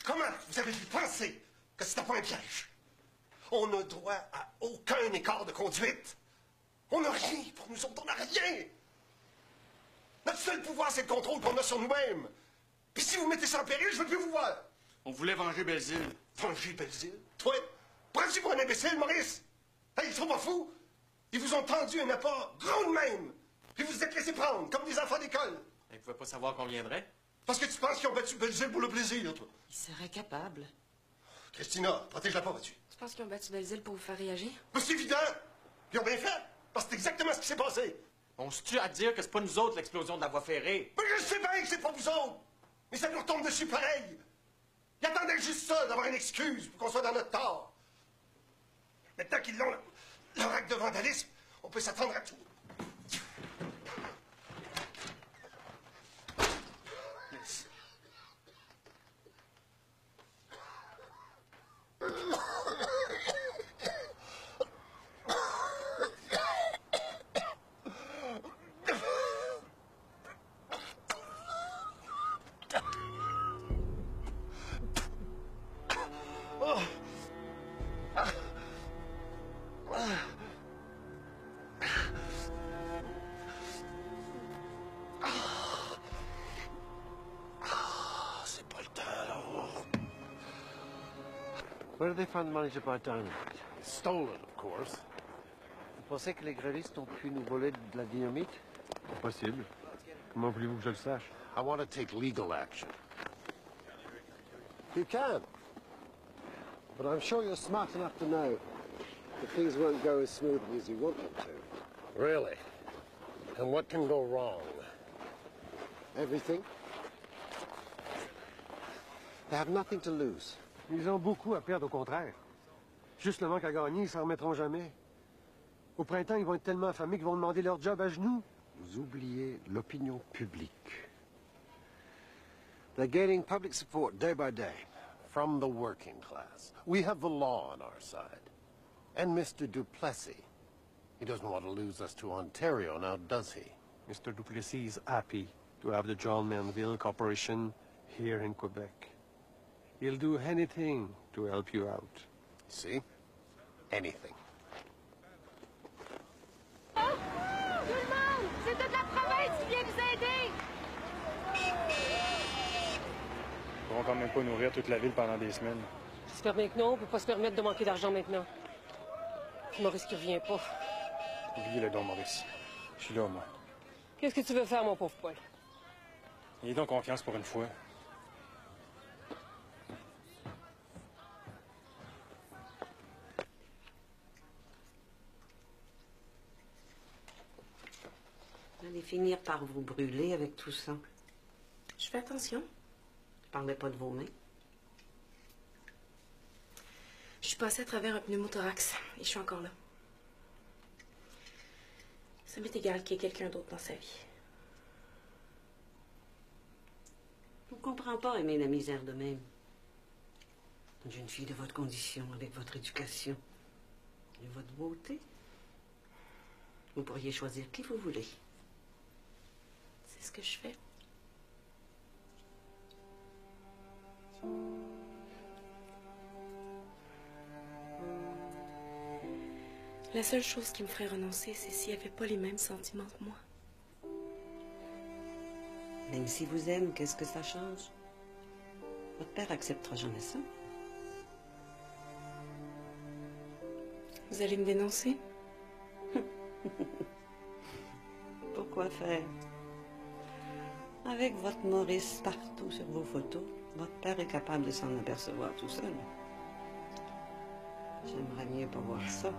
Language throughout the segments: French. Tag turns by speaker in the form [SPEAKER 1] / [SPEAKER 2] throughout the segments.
[SPEAKER 1] Comment vous avez pu penser que c'était pas un piège? On n'a droit à aucun écart de conduite. On n'a rien pour nous autres, on n'a rien. Notre seul pouvoir, c'est le contrôle qu'on a sur nous-mêmes. Puis si vous mettez ça en péril, je veux plus vous voir.
[SPEAKER 2] On voulait venger Belzile.
[SPEAKER 1] Venger Belzile? Toi? Prends-tu pour un imbécile, Maurice? Hey, ils sont pas fous? Ils vous ont tendu un appât gros de même. Puis vous vous êtes laissés prendre, comme des enfants d'école.
[SPEAKER 2] Ils ne pouvaient pas savoir qu'on viendrait.
[SPEAKER 1] Parce que tu penses qu'ils ont battu Belzile pour le plaisir, toi?
[SPEAKER 3] Ils seraient capables.
[SPEAKER 1] Christina, protège-la pas, vas-tu?
[SPEAKER 3] Tu penses qu'ils ont battu Belzile pour vous faire réagir?
[SPEAKER 1] Mais c'est évident! Ils ont bien fait! Parce que c'est exactement ce qui s'est passé!
[SPEAKER 2] On se tue à dire que c'est pas nous autres l'explosion de la voie ferrée.
[SPEAKER 1] Mais je sais bien que c'est pas vous autres! Mais ça nous retombe dessus pareil! Ils attendaient juste ça, d'avoir une excuse pour qu'on soit dans notre tort. Maintenant qu'ils l'ont, leur acte de vandalisme, on peut s'attendre à tout.
[SPEAKER 4] Where did they find the money to buy dynamite?
[SPEAKER 5] Stolen, of course.
[SPEAKER 4] Vous pensez que les grévistes ont pu nous voler de la dynamite?
[SPEAKER 5] Impossible.
[SPEAKER 4] Comment voulez-vous que je le sache?
[SPEAKER 5] I want to take legal action.
[SPEAKER 4] You can. But I'm sure you're smart enough to know that things won't go as smoothly as you want them to.
[SPEAKER 5] Really? And what can go wrong?
[SPEAKER 4] Everything. They have nothing to lose. Ils ont beaucoup à perdre, au contraire. Juste le manque à gagner, ils s'en remettront jamais. Au printemps, ils vont être tellement affamés qu'ils vont demander leur job à genoux. Vous oubliez l'opinion publique. They're gaining public support day by day.
[SPEAKER 5] From the working class. We have the law on our side. And Mr. Duplessis. He doesn't want to lose us to Ontario now, does he?
[SPEAKER 4] Mr. Duplessis is happy to have the John Manville Corporation here in Quebec. He'll do anything to help you out.
[SPEAKER 5] See? Anything.
[SPEAKER 6] Oh! Tout le monde! C'est toute la province qui vient vous aider!
[SPEAKER 7] Ils pourront quand même pas nourrir toute la ville pendant des semaines.
[SPEAKER 8] J'espère bien que non, on peut pas se permettre de manquer d'argent maintenant. Puis Maurice qui revient pas.
[SPEAKER 7] Oubliez le don, Maurice. Je suis là, moi.
[SPEAKER 8] Qu'est-ce que tu veux faire, mon pauvre Paul?
[SPEAKER 7] Ayez donc confiance pour une fois.
[SPEAKER 3] Vous allez finir par vous brûler avec tout ça.
[SPEAKER 9] Je fais attention.
[SPEAKER 3] Je parlais pas de vos mains.
[SPEAKER 9] Je suis passée à travers un pneumothorax et je suis encore là. Ça m'est égal qu'il y ait quelqu'un d'autre dans sa vie.
[SPEAKER 3] Je ne comprends pas aimer la misère de même. Une jeune fille de votre condition, avec votre éducation et votre beauté. Vous pourriez choisir qui vous voulez.
[SPEAKER 9] C'est ce que je fais. La seule chose qui me ferait renoncer, c'est s'il n'y avait pas les mêmes sentiments que moi.
[SPEAKER 3] Même si vous aimez, qu'est-ce que ça change? Votre père acceptera jamais ça.
[SPEAKER 9] Vous allez me dénoncer?
[SPEAKER 3] Pourquoi faire? Avec votre Maurice partout sur vos photos, votre père est capable de s'en apercevoir tout seul. J'aimerais mieux pas voir ça.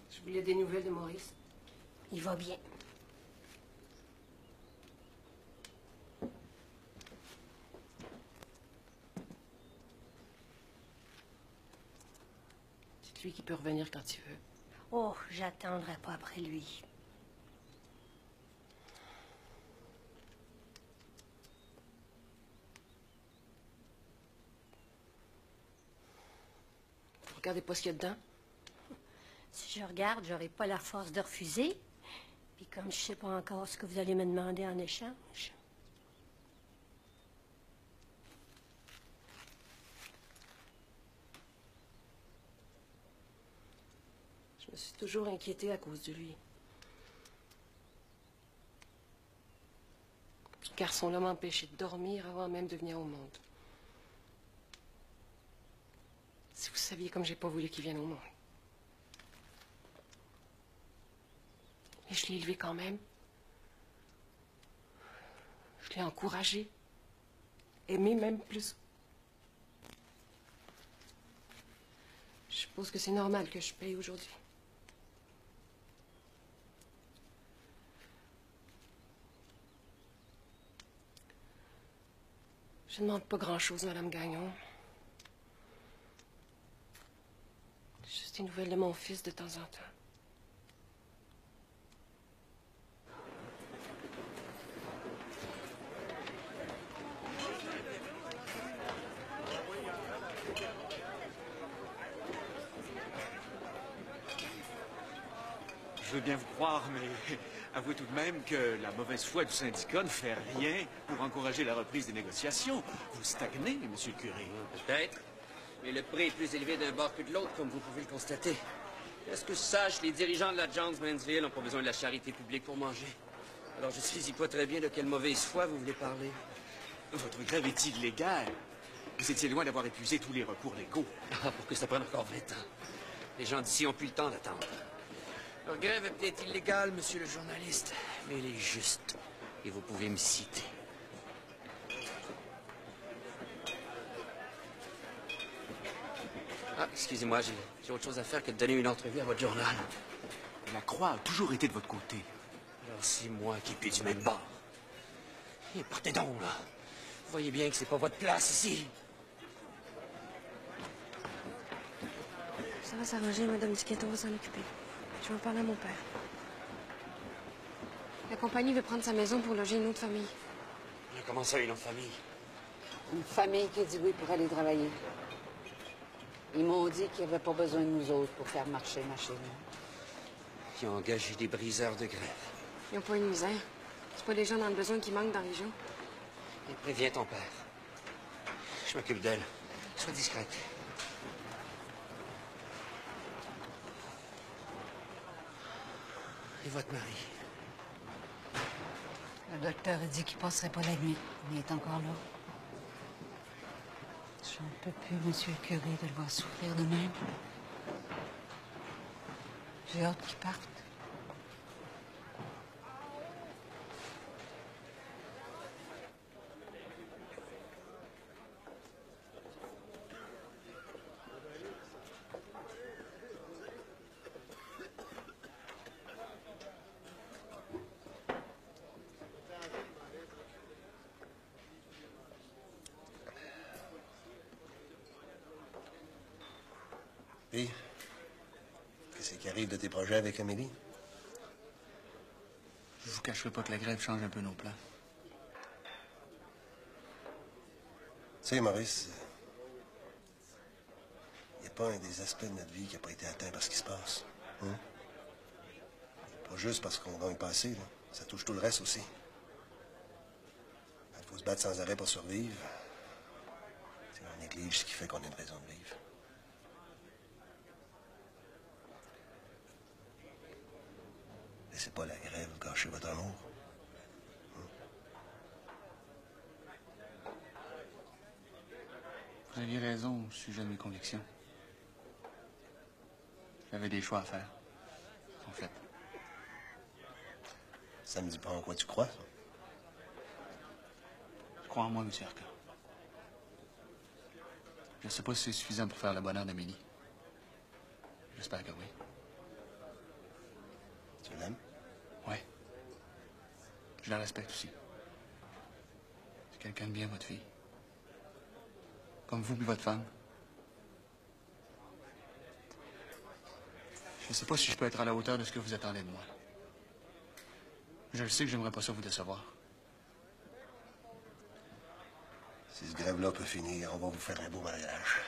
[SPEAKER 8] Je voulais des nouvelles de Maurice.
[SPEAKER 9] Il va bien.
[SPEAKER 8] Dites-lui qu'il peut revenir quand il veut.
[SPEAKER 6] Oh, j'attendrai pas après lui.
[SPEAKER 8] Vous Regardez pas ce qu'il y a dedans.
[SPEAKER 10] Si je regarde, j'aurai pas la force de refuser. Puis comme je sais pas encore ce que vous allez me demander en échange...
[SPEAKER 8] Je me suis toujours inquiétée à cause de lui. Ce garçon-là m'empêchait de dormir avant même de venir au monde. Si vous saviez comme j'ai pas voulu qu'il vienne au monde. Et je l'ai élevé quand même. Je l'ai encouragé. Aimé même plus. Je suppose que c'est normal que je paye aujourd'hui. Je ne demande pas grand-chose, Madame Gagnon. Juste des nouvelles de mon fils de temps en temps.
[SPEAKER 11] Je veux bien vous croire, mais avouez tout de même que la mauvaise foi du syndicat ne fait rien pour encourager la reprise des négociations. Vous stagnez, monsieur le curé.
[SPEAKER 12] Peut-être, mais le prix est plus élevé d'un bord que de l'autre, comme vous pouvez le constater. Est-ce que je sache, les dirigeants de la Jones Mansville n'ont pas besoin de la charité publique pour manger. Alors je saisis pas très bien de quelle mauvaise foi vous voulez parler.
[SPEAKER 11] Votre grève est illégale. Vous étiez loin d'avoir épuisé tous les recours légaux.
[SPEAKER 12] Ah, pour que ça prenne encore 20 ans. Les gens d'ici ont plus le temps d'attendre. Leur grève est peut-être illégale, monsieur le journaliste, mais elle est juste. Et vous pouvez me citer. Ah, excusez-moi, j'ai autre chose à faire que de donner une entrevue à votre journal.
[SPEAKER 11] La croix a toujours été de votre côté.
[SPEAKER 12] Alors c'est moi qui paie du même bord. Et partez donc, là. Vous voyez bien que c'est pas votre place ici.
[SPEAKER 9] Ça va s'arranger, Madame Duquette, on va s'en occuper. Je vais en parler à mon père. La compagnie veut prendre sa maison pour loger une autre famille.
[SPEAKER 12] Comment ça, une autre famille?
[SPEAKER 3] Une famille qui dit oui pour aller travailler. Ils m'ont dit qu'ils n'avaient pas besoin de nous autres pour faire marcher ma chérie.
[SPEAKER 12] Ils ont engagé des briseurs de grève.
[SPEAKER 9] Ils n'ont pas une misère. C'est pas les gens dans le besoin qui manquent dans la région.
[SPEAKER 12] Et préviens ton père. Je m'occupe d'elle. Sois discrète. Et votre mari?
[SPEAKER 3] Le docteur a dit qu'il passerait pas la nuit. Il est encore là. J'en peux plus, monsieur le curé, de le voir souffrir de même. J'ai hâte qu'il parte.
[SPEAKER 1] Puis, qu'est-ce qui arrive de tes projets avec Amélie?
[SPEAKER 11] Je vous cacherai pas que la grève change un peu nos plans.
[SPEAKER 1] Tu sais, Maurice, il n'y a pas un des aspects de notre vie qui n'a pas été atteint par ce qui se passe. Hein? Pas juste parce qu'on gagne pas assez, là. Ça touche tout le reste aussi. Il faut se battre sans arrêt pour survivre. C'est on néglige ce qui fait qu'on a une raison de vivre. Laissez pas la grève gâcher votre amour.
[SPEAKER 11] Vous aviez raison au sujet de mes convictions. J'avais des choix à faire. En fait.
[SPEAKER 1] Ça me dit pas en quoi tu crois, ça?
[SPEAKER 11] Je crois en moi, monsieur Arcan. Je sais pas si c'est suffisant pour faire le bonheur d'Amélie. J'espère que oui.
[SPEAKER 1] Tu l'aimes?
[SPEAKER 11] Oui. Je la respecte aussi. C'est quelqu'un de bien, votre fille. Comme vous et votre femme. Je sais pas si je peux être à la hauteur de ce que vous attendez de moi. Je le sais que j'aimerais pas ça vous décevoir.
[SPEAKER 1] Si ce grève-là peut finir, on va vous faire un beau mariage.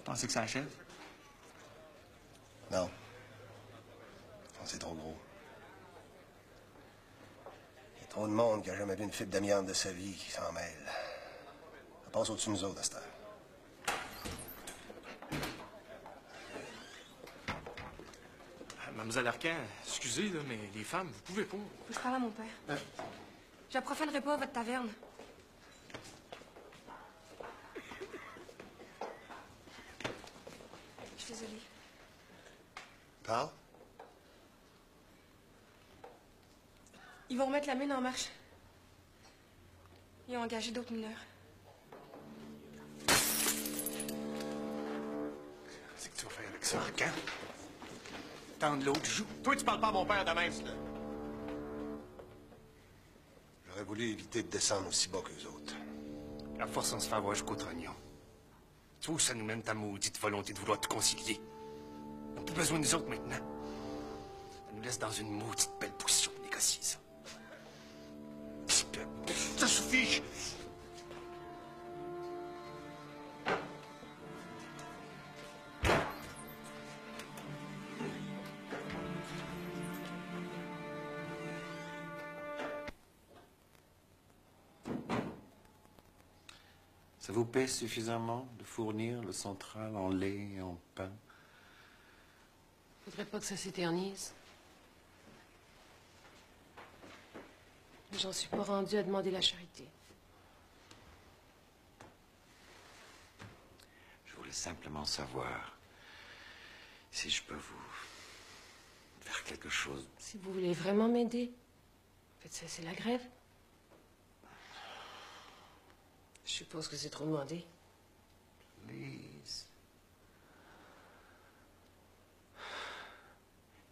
[SPEAKER 11] pensez que ça achève?
[SPEAKER 1] Non. Non, c'est trop gros. Il y a trop de monde qui n'a jamais vu une fibre d'amiante de sa vie qui s'en mêle. Ça passe au-dessus de nous autres, à cette heure.
[SPEAKER 13] Mademoiselle Arcan, excusez, là, mais les femmes, vous pouvez pas.
[SPEAKER 6] Faut que je parle à mon père. J'approfanerai pas votre taverne. Je suis désolée.
[SPEAKER 1] Parle.
[SPEAKER 6] Ils vont remettre la mine en marche. Ils ont engagé d'autres mineurs.
[SPEAKER 1] Qu'est-ce que tu vas faire avec ça, Arcan?
[SPEAKER 11] Tendre l'autre joue.
[SPEAKER 1] Toi, tu parles pas à mon père de même, là. J'aurais voulu éviter de descendre aussi bas qu'eux autres.
[SPEAKER 13] À force, on se fait avoir jusqu'au trognon. Tu vois où ça nous mène ta maudite volonté de vouloir te concilier? On n'a plus besoin de nous autres maintenant. Ça nous laisse dans une maudite belle position de négocier, ça.
[SPEAKER 1] Ça suffit!
[SPEAKER 5] Ça vous paie suffisamment de fournir le central en lait et en pain?
[SPEAKER 8] Faudrait pas que ça s'éternise. J'en suis pas rendue à demander la charité.
[SPEAKER 5] Je voulais simplement savoir si je peux vous faire quelque chose.
[SPEAKER 8] Si vous voulez vraiment m'aider, faites cesser la grève. Je suppose que c'est trop demandé.
[SPEAKER 5] Please.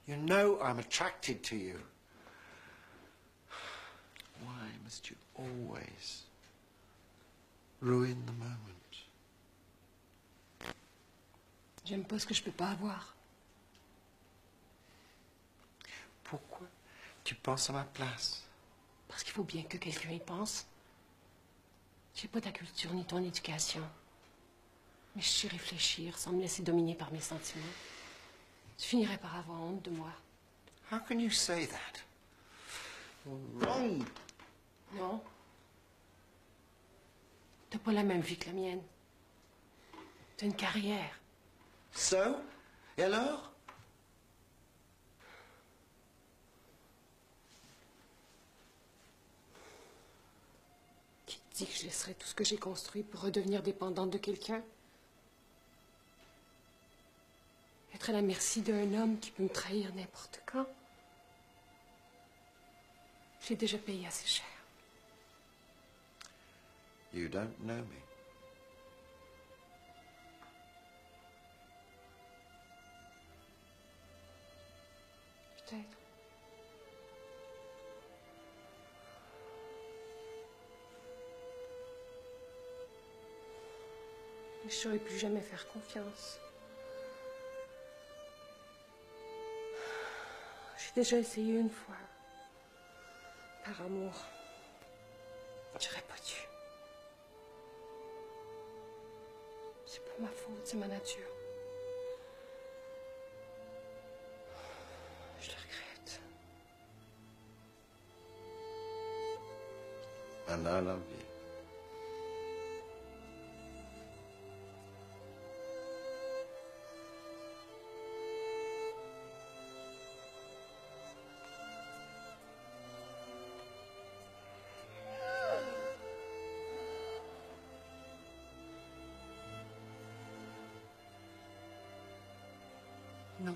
[SPEAKER 5] You know I'm attracted to you. Why must you always ruin the moment?
[SPEAKER 8] J'aime pas ce que je peux pas avoir.
[SPEAKER 5] Pourquoi tu penses à ma place?
[SPEAKER 8] Parce qu'il faut bien que quelqu'un y pense. J'ai pas ta culture ni ton éducation. Mais je sais réfléchir sans me laisser dominer par mes sentiments. Tu finirais par avoir honte de moi.
[SPEAKER 5] How can you say that? Wrong.
[SPEAKER 8] Non. T'as pas la même vie que la mienne. T'as une carrière.
[SPEAKER 5] So? Et alors?
[SPEAKER 8] Qui te dit que je laisserais tout ce que j'ai construit pour redevenir dépendante de quelqu'un? Être à la merci d'un homme qui peut me trahir n'importe quand? J'ai déjà payé assez cher.
[SPEAKER 5] You don't know me.
[SPEAKER 8] Peut-être. Mais je saurais plus jamais faire confiance. J'ai déjà essayé une fois. Par amour. J'aurais pas dû. C'est pas ma faute, c'est ma nature. Je le regrette.
[SPEAKER 5] And I love you.
[SPEAKER 3] Non.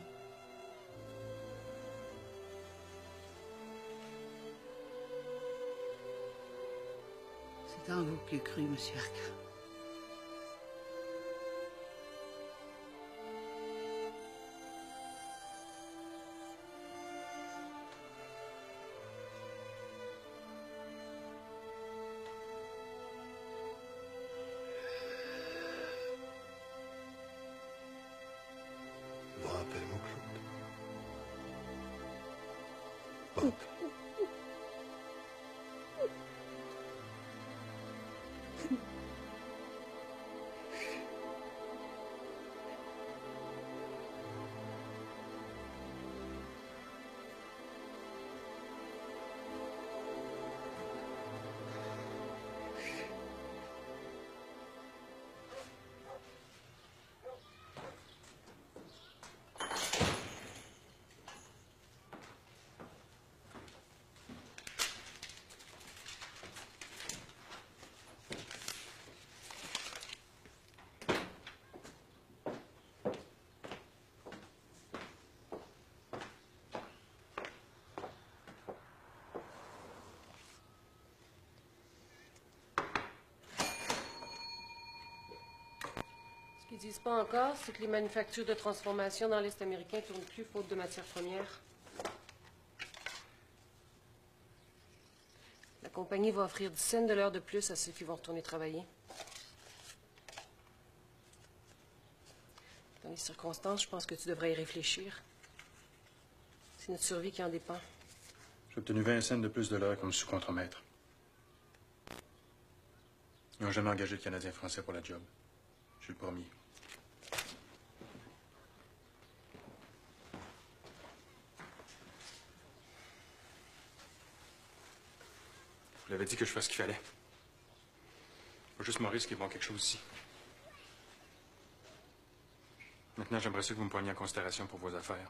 [SPEAKER 3] C'est en vous que j'ai cru, monsieur Arcan.
[SPEAKER 1] Bon, appelle-moi Claude. Bob.
[SPEAKER 8] Ce qu'ils disent pas encore, c'est que les manufactures de transformation dans l'Est américain tournent plus faute de matières premières. La compagnie va offrir 10 cents de l'heure de plus à ceux qui vont retourner travailler. Dans les circonstances, je pense que tu devrais y réfléchir. C'est notre survie qui en dépend.
[SPEAKER 7] J'ai obtenu 20 cents de plus de l'heure comme sous-contremaître. Ils n'ont jamais engagé de Canadiens français pour la job. Je suis le premier. Vous l'avez dit que je fasse ce qu'il fallait. Pas juste Maurice qui est bon quelque chose ici. Maintenant, j'aimerais ça que vous me preniez en considération pour vos affaires.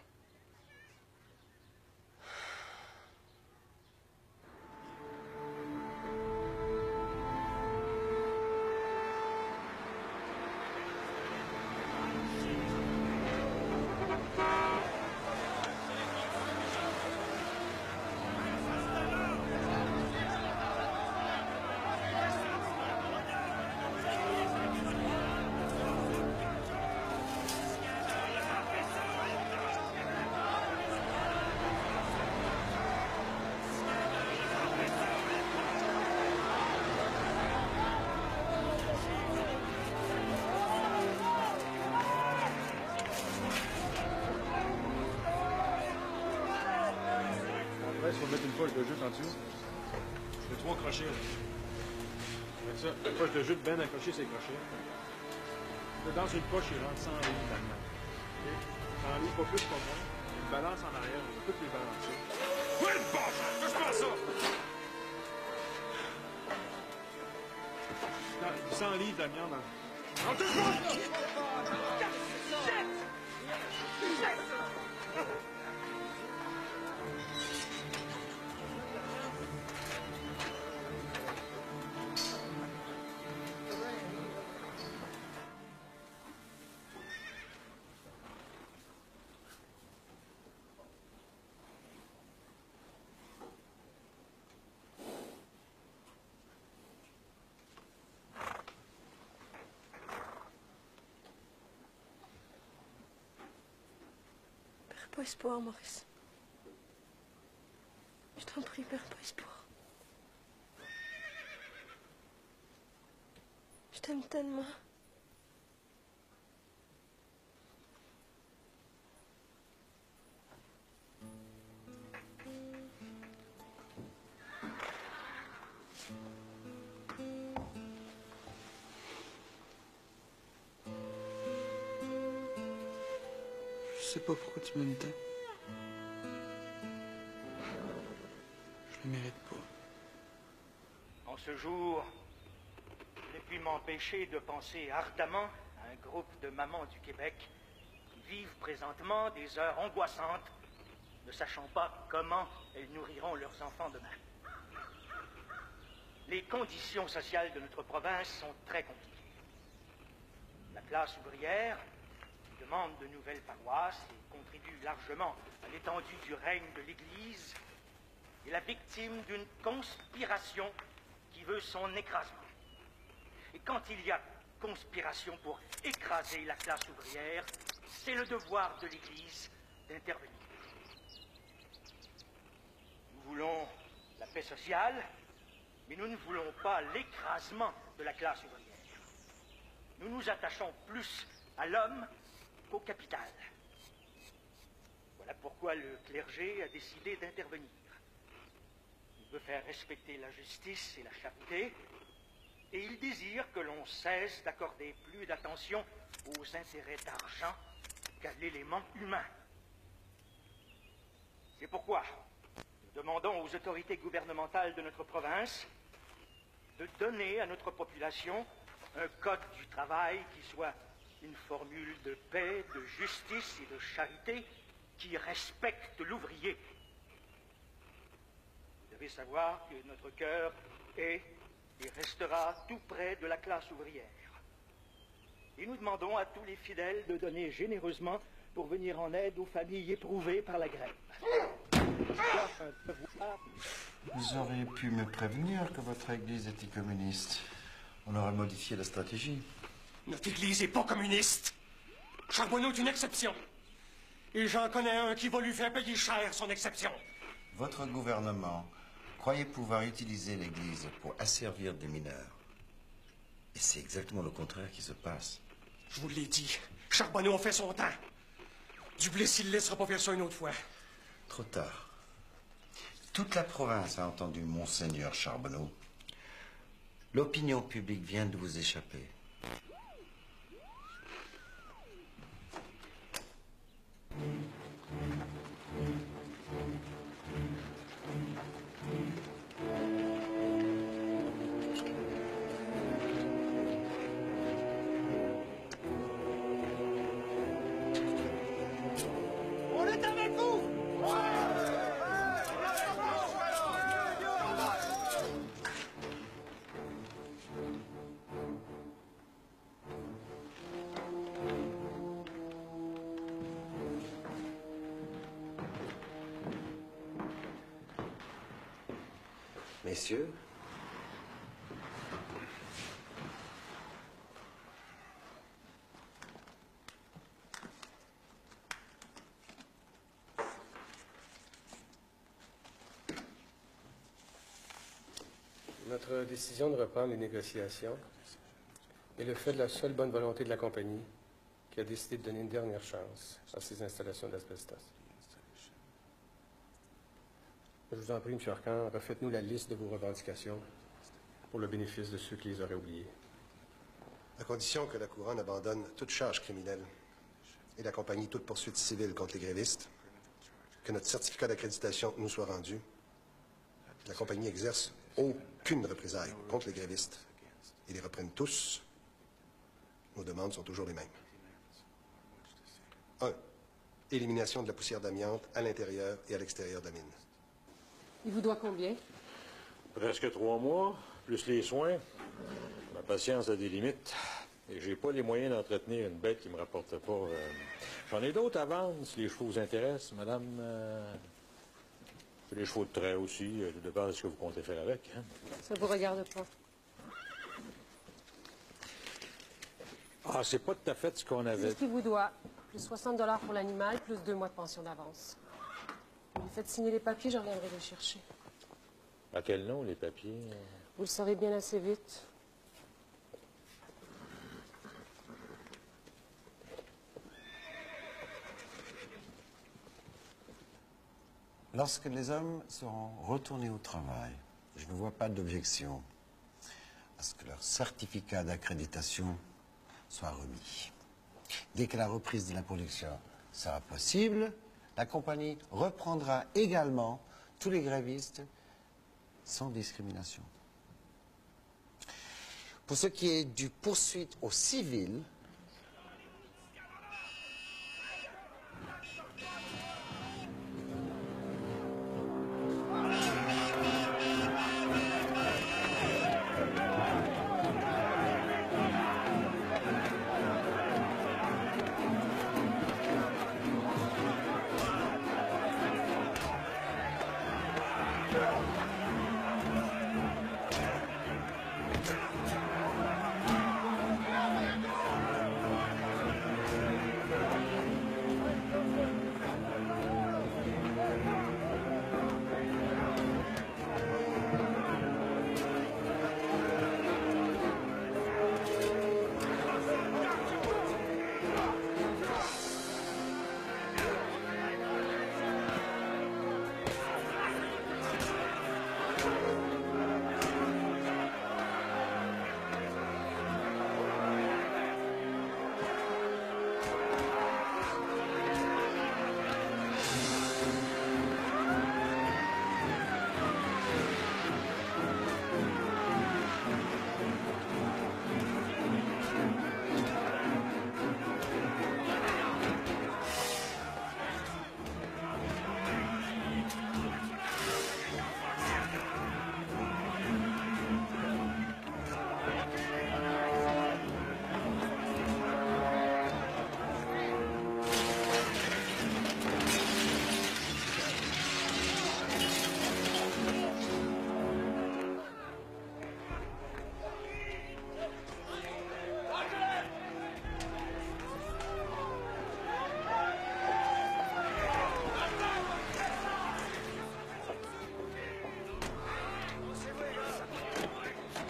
[SPEAKER 7] Il faut mettre une poche de jute en dessous. C'est 3 crochets. Là. Avec ça, une poche de jute bien accrochée, c'est crochet. Dans une poche, il rentre 100 livres là-dedans. Okay? 100 livres, pas plus, pas moins. Une balance en arrière, on va toutes les balancer. Oui, bon, touche-moi ça! 100 livres d'amiante dans... Non, touche-moi ça!
[SPEAKER 9] Perds pas espoir, Maurice. Je t'en prie, perds pas espoir. Je t'aime tellement.
[SPEAKER 14] Je sais pas pourquoi tu m'aimes tant. Je le mérite pas.
[SPEAKER 15] En ce jour, je n'ai pu m'empêcher de penser ardemment à un groupe de mamans du Québec qui vivent présentement des heures angoissantes, ne sachant pas comment elles nourriront leurs enfants demain. Les conditions sociales de notre province sont très compliquées. La classe ouvrière demande de nouvelles paroisses et contribue largement à l'étendue du règne de l'Église, est la victime d'une conspiration qui veut son écrasement. Et quand il y a conspiration pour écraser la classe ouvrière, c'est le devoir de l'Église d'intervenir. Nous voulons la paix sociale, mais nous ne voulons pas l'écrasement de la classe ouvrière. Nous nous attachons plus à l'homme qu'au capital. Voilà pourquoi le clergé a décidé d'intervenir. Il veut faire respecter la justice et la charité, et il désire que l'on cesse d'accorder plus d'attention aux intérêts d'argent qu'à l'élément humain. C'est pourquoi nous demandons aux autorités gouvernementales de notre province de donner à notre population un code du travail qui soit une formule de paix, de justice et de charité qui respecte l'ouvrier. Vous devez savoir que notre cœur est et restera tout près de la classe ouvrière. Et nous demandons à tous les fidèles de donner généreusement pour venir en aide aux familles éprouvées par la grève.
[SPEAKER 16] Vous auriez pu me prévenir que votre église était communiste. On aurait modifié la stratégie.
[SPEAKER 1] Notre Église n'est pas communiste. Charbonneau est une exception. Et j'en connais un qui va lui faire payer cher son exception.
[SPEAKER 17] Votre gouvernement croyait pouvoir utiliser l'Église pour asservir des mineurs. Et c'est exactement le contraire qui se passe.
[SPEAKER 1] Je vous l'ai dit, Charbonneau a fait son temps. Duplessis ne laissera pas faire ça une autre fois.
[SPEAKER 17] Trop tard. Toute la province a entendu Monseigneur Charbonneau. L'opinion publique vient de vous échapper.
[SPEAKER 1] On est avec vous!
[SPEAKER 17] Messieurs,
[SPEAKER 4] notre décision de reprendre les négociations est le fait de la seule bonne volonté de la compagnie qui a décidé de donner une dernière chance à ces installations d'asbestos. Je vous en prie, M. Arcan, refaites-nous la liste de vos revendications pour le bénéfice de ceux qui les auraient oubliées.
[SPEAKER 1] À condition que la Couronne abandonne toute charge criminelle et la compagnie toute poursuite civile contre les grévistes, que notre certificat d'accréditation nous soit rendu, la compagnie exerce aucune représaille contre les grévistes et les reprenne tous, nos demandes sont toujours les mêmes. 1. Élimination de la poussière d'amiante à l'intérieur et à l'extérieur de la mine.
[SPEAKER 8] Il vous doit combien?
[SPEAKER 7] Presque 3 mois, plus les soins. Ma patience a des limites. Et j'ai pas les moyens d'entretenir une bête qui me rapporte pas. J'en ai d'autres à vendre, si les chevaux vous intéressent, madame. Les chevaux de trait aussi, tout dépend de ce que vous comptez faire avec. Hein?
[SPEAKER 8] Ça vous regarde pas.
[SPEAKER 7] Ah, c'est pas tout à fait ce qu'on
[SPEAKER 8] C'est
[SPEAKER 7] avait.
[SPEAKER 8] ce qu'il vous doit. Plus 60 $ pour l'animal, plus 2 mois de pension d'avance. Vous lui faites signer les papiers, je reviendrai les chercher.
[SPEAKER 7] À quel nom, les papiers?
[SPEAKER 8] Vous le saurez bien assez vite.
[SPEAKER 17] Lorsque les hommes seront retournés au travail, je ne vois pas d'objection à ce que leur certificat d'accréditation soit remis. Dès que la reprise de la production sera possible, la compagnie reprendra également tous les grévistes sans discrimination. Pour ce qui est du poursuite au civil,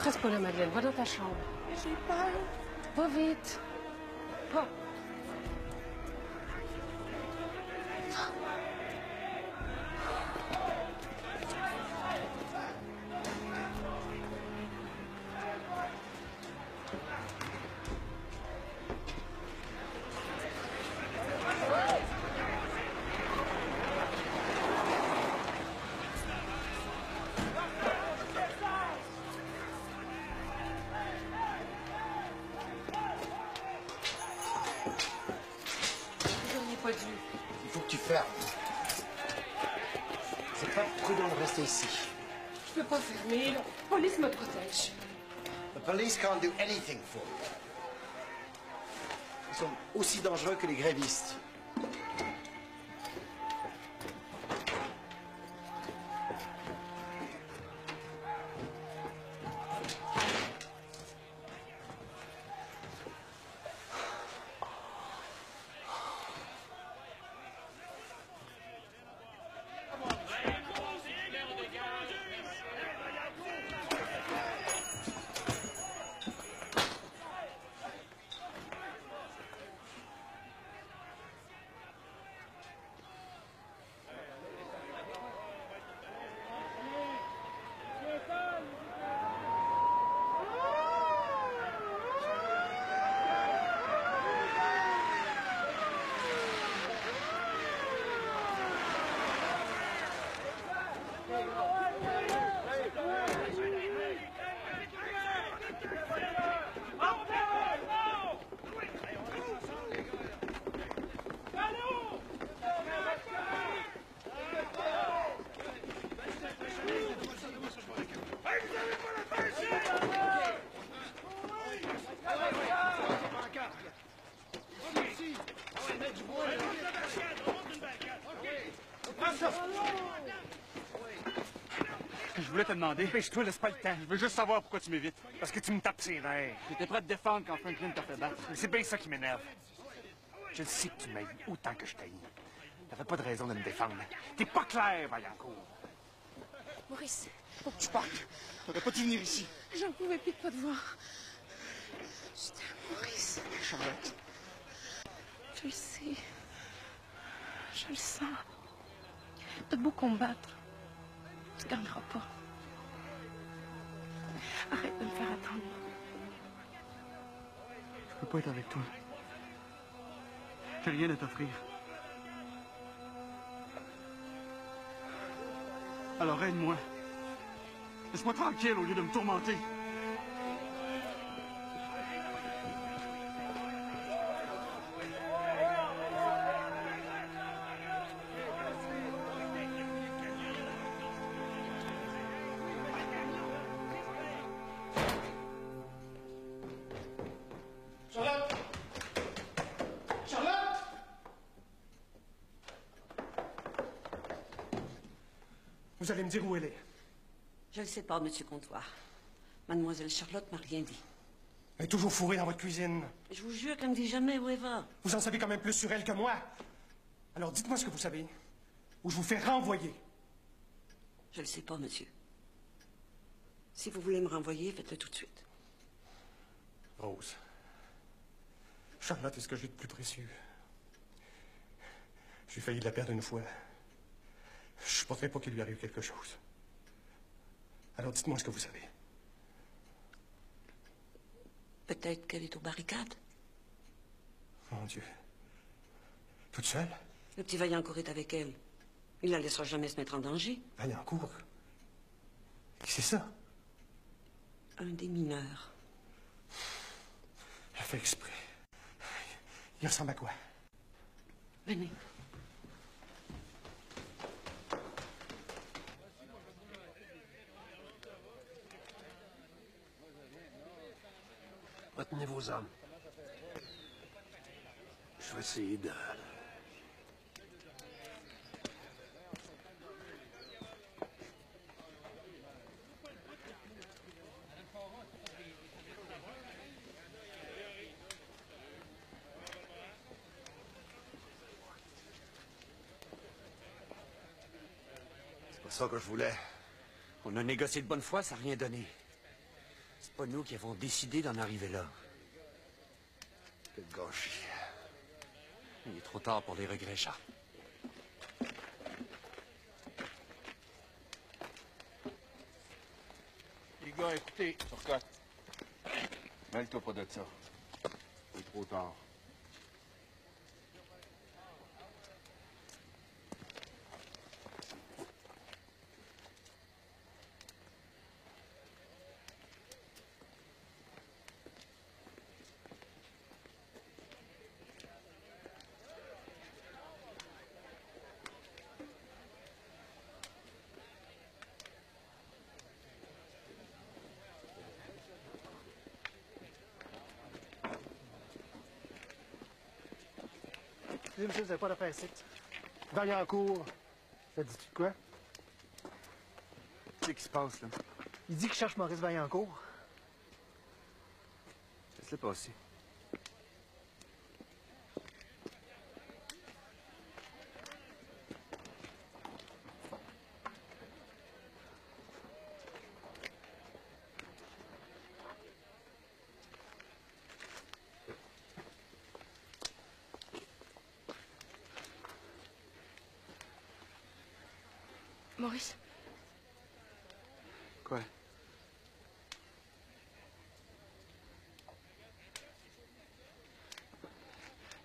[SPEAKER 8] Reste pas là, Madeleine. Va dans ta chambre.
[SPEAKER 6] J'ai peur.
[SPEAKER 8] Va vite. Va.
[SPEAKER 17] Il faut que tu fermes. C'est pas prudent de rester ici.
[SPEAKER 8] Je peux pas fermer. La police me protège.
[SPEAKER 17] The police can't do anything for you. Ils sont aussi dangereux que les grévistes.
[SPEAKER 7] Je voulais te demander. Dépêche-toi, laisse pas le temps. Je veux juste savoir pourquoi tu m'évites. Parce que tu me tapes ses nerfs. J'étais prêt à te défendre quand Franklin t'a fait battre. C'est bien ça qui m'énerve. Je sais que tu m'aimes autant que je t'haïs. T'avais pas de raison de me défendre. T'es pas clair, Vaillancourt.
[SPEAKER 6] Maurice,
[SPEAKER 7] Faut que tu partes. T'aurais pas dû venir ici.
[SPEAKER 6] j'en pouvais plus de pas te voir. Je t'aime, Maurice.
[SPEAKER 7] Charlotte.
[SPEAKER 6] Je le sais. Je le sens. T'as beau combattre. Tu gagneras pas. Arrête de me faire attendre.
[SPEAKER 7] Je peux pas être avec toi. J'ai rien à t'offrir. Alors aide-moi. Laisse-moi tranquille au lieu de me tourmenter.
[SPEAKER 1] Charlotte! Charlotte! Vous allez me dire où elle est.
[SPEAKER 3] Je ne sais pas, monsieur Comptoir. Mademoiselle Charlotte m'a rien dit.
[SPEAKER 1] Elle est toujours fourrée dans votre cuisine.
[SPEAKER 3] Je vous jure qu'elle me dit jamais où elle va.
[SPEAKER 1] Vous en savez quand même plus sur elle que moi. Alors dites-moi ce que vous savez, ou je vous fais renvoyer.
[SPEAKER 3] Je ne sais pas, monsieur. Si vous voulez me renvoyer, faites-le tout de suite.
[SPEAKER 1] Rose. Charlotte est ce que j'ai de plus précieux. J'ai failli la perdre une fois. Je supporterais pas qu'il lui arrive quelque chose. Alors dites-moi ce que vous savez.
[SPEAKER 3] Peut-être qu'elle est aux barricades.
[SPEAKER 1] Mon Dieu. Toute seule?
[SPEAKER 3] Le petit Vaillancourt est avec elle. Il la laissera jamais se mettre en danger.
[SPEAKER 1] Vaillancourt? Qui c'est ça?
[SPEAKER 3] Un des mineurs.
[SPEAKER 1] Elle fait exprès. Il ressemble à quoi?
[SPEAKER 3] Venez.
[SPEAKER 4] Retenez vos armes. Je vais essayer de...
[SPEAKER 17] C'est pas ça que je voulais.
[SPEAKER 12] On a négocié de bonne foi, ça n'a rien donné.
[SPEAKER 11] pas nous qui avons décidé d'en arriver là.
[SPEAKER 1] Quel gâchis.
[SPEAKER 11] Il est trop tard pour les regrets, Charles.
[SPEAKER 7] Les gars, écoutez, Turcotte. Mêle-toi pas de ça. C'est trop tard.
[SPEAKER 4] Excusez, monsieur, vous n'avez pas d'affaires ici. Vaillancourt, ça dit de quoi?
[SPEAKER 14] Qu'est-ce qui se passe, là?
[SPEAKER 4] Il dit qu'il cherche Maurice Vaillancourt.
[SPEAKER 14] Laisse-le passer.
[SPEAKER 6] Maurice.
[SPEAKER 14] Quoi?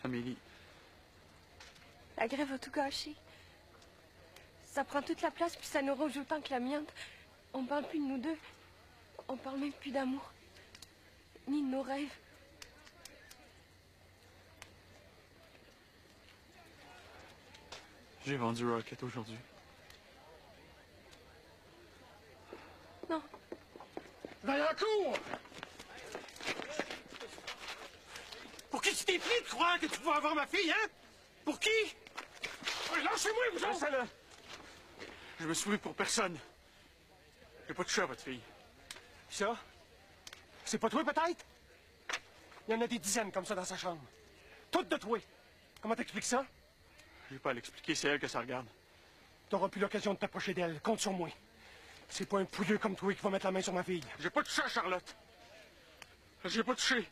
[SPEAKER 14] Amélie.
[SPEAKER 6] La grève a tout gâché. Ça prend toute la place, puis ça nous ronge autant que l'amiante. On parle plus de nous deux. On parle même plus d'amour. Ni de nos rêves.
[SPEAKER 14] J'ai vendu Rocket aujourd'hui.
[SPEAKER 6] Non.
[SPEAKER 4] Vaillancourt!
[SPEAKER 13] Pour qui tu t'es pris de croire que tu pouvais avoir ma fille, hein? Pour qui? Lâchez-moi, vous autres!
[SPEAKER 14] Laissez-le! Je me souviens pour personne. J'ai pas touché à votre fille.
[SPEAKER 4] Ça? C'est pas toi, peut-être? Il y en a des dizaines comme ça dans sa chambre. Toutes de toi. Comment t'expliques ça?
[SPEAKER 14] J'ai pas à l'expliquer, c'est elle que ça regarde.
[SPEAKER 4] T'auras plus l'occasion de t'approcher d'elle. Compte sur moi. C'est pas un pouilleux comme toi qui va mettre la main sur ma fille.
[SPEAKER 14] J'ai pas touché à Charlotte. J'ai pas touché.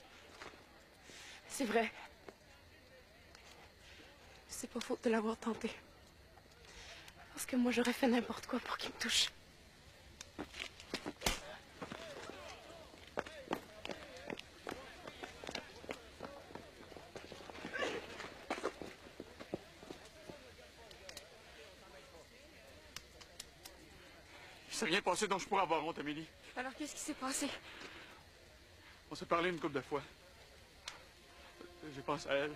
[SPEAKER 6] C'est vrai. C'est pas faute de l'avoir tenté. Parce que moi, j'aurais fait n'importe quoi pour qu'il me touche.
[SPEAKER 14] Il s'est rien passé dont je pourrais avoir honte, Amélie.
[SPEAKER 6] Alors, qu'est-ce qui s'est passé?
[SPEAKER 14] On s'est parlé une couple de fois. J'ai pensé à elle.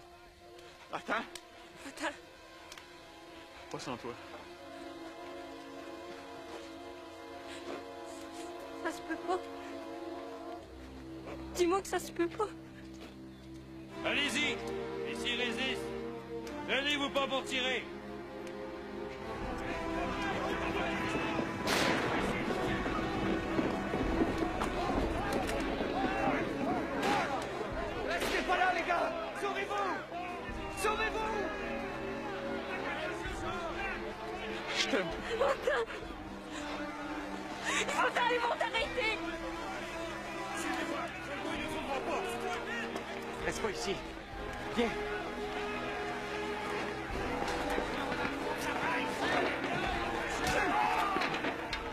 [SPEAKER 14] Attends.
[SPEAKER 6] Attends.
[SPEAKER 14] Pas sans toi.
[SPEAKER 6] Ça se peut pas. Dis-moi que ça se peut pas.
[SPEAKER 18] Allez-y! Et s'ils résistent, tenez-vous pas pour tirer!
[SPEAKER 13] Restez pas là, les gars! Sauvez-vous! Sauvez-vous!
[SPEAKER 14] Je t'aime.
[SPEAKER 6] Ils vont t'arrêter!
[SPEAKER 2] Reste pas ici. Viens.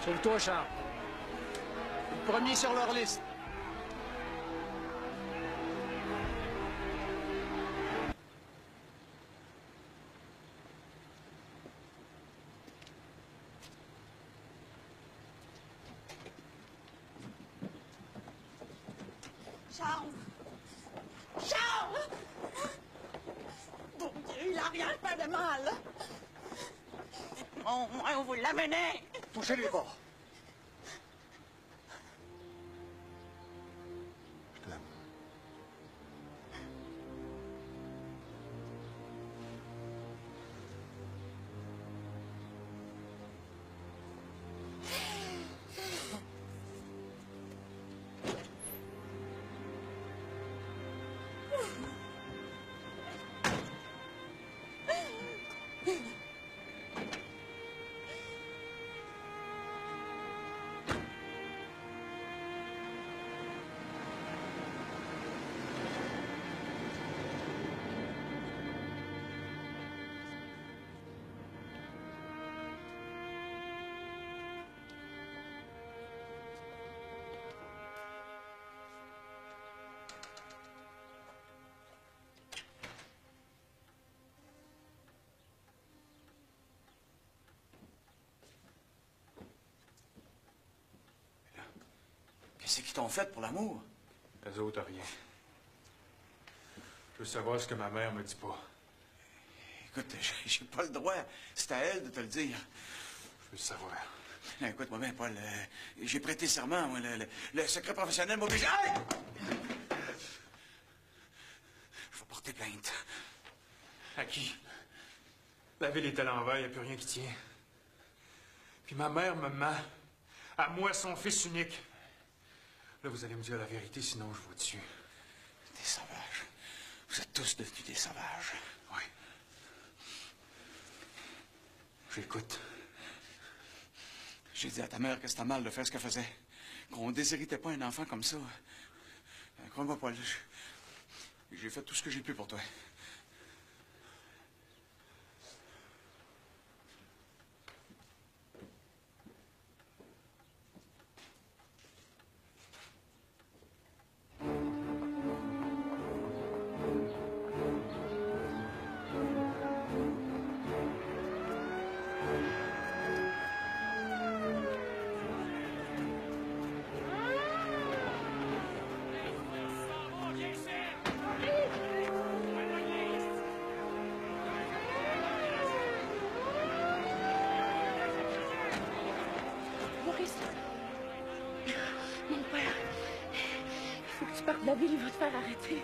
[SPEAKER 11] Sauve-toi, Charles. Le premier sur leur liste.
[SPEAKER 19] Charles! Charles! Bon Dieu, il a rien fait de mal. Au moins, on vous l'amenez.
[SPEAKER 1] Touchez les bords.
[SPEAKER 5] Je t'aime.
[SPEAKER 11] Qu'est-ce qu'ils t'ont fait pour l'amour?
[SPEAKER 7] Les autres, rien. Je veux savoir ce que ma mère me dit pas.
[SPEAKER 11] Écoute, j'ai pas le droit. C'est à elle de te le dire.
[SPEAKER 7] Je veux le savoir.
[SPEAKER 11] Écoute-moi bien, Paul. J'ai prêté serment, moi. Le secret professionnel m'oblige. Aïe! Je vais porter plainte.
[SPEAKER 7] À qui? La ville est à l'envers, il n'y a plus rien qui tient. Puis ma mère me ment. À moi, son fils unique. Là, vous allez me dire la vérité, sinon je vous tue.
[SPEAKER 11] Des sauvages. Vous êtes tous devenus des sauvages.
[SPEAKER 7] Oui. J'écoute.
[SPEAKER 11] J'ai dit à ta mère que c'était mal de faire ce qu'elle faisait. Qu'on ne déshéritait pas un enfant comme ça. Crois-moi, Paul. J'ai fait tout ce que j'ai pu pour toi.
[SPEAKER 6] Mon père, il faut que tu partes de la ville, il va te faire arrêter.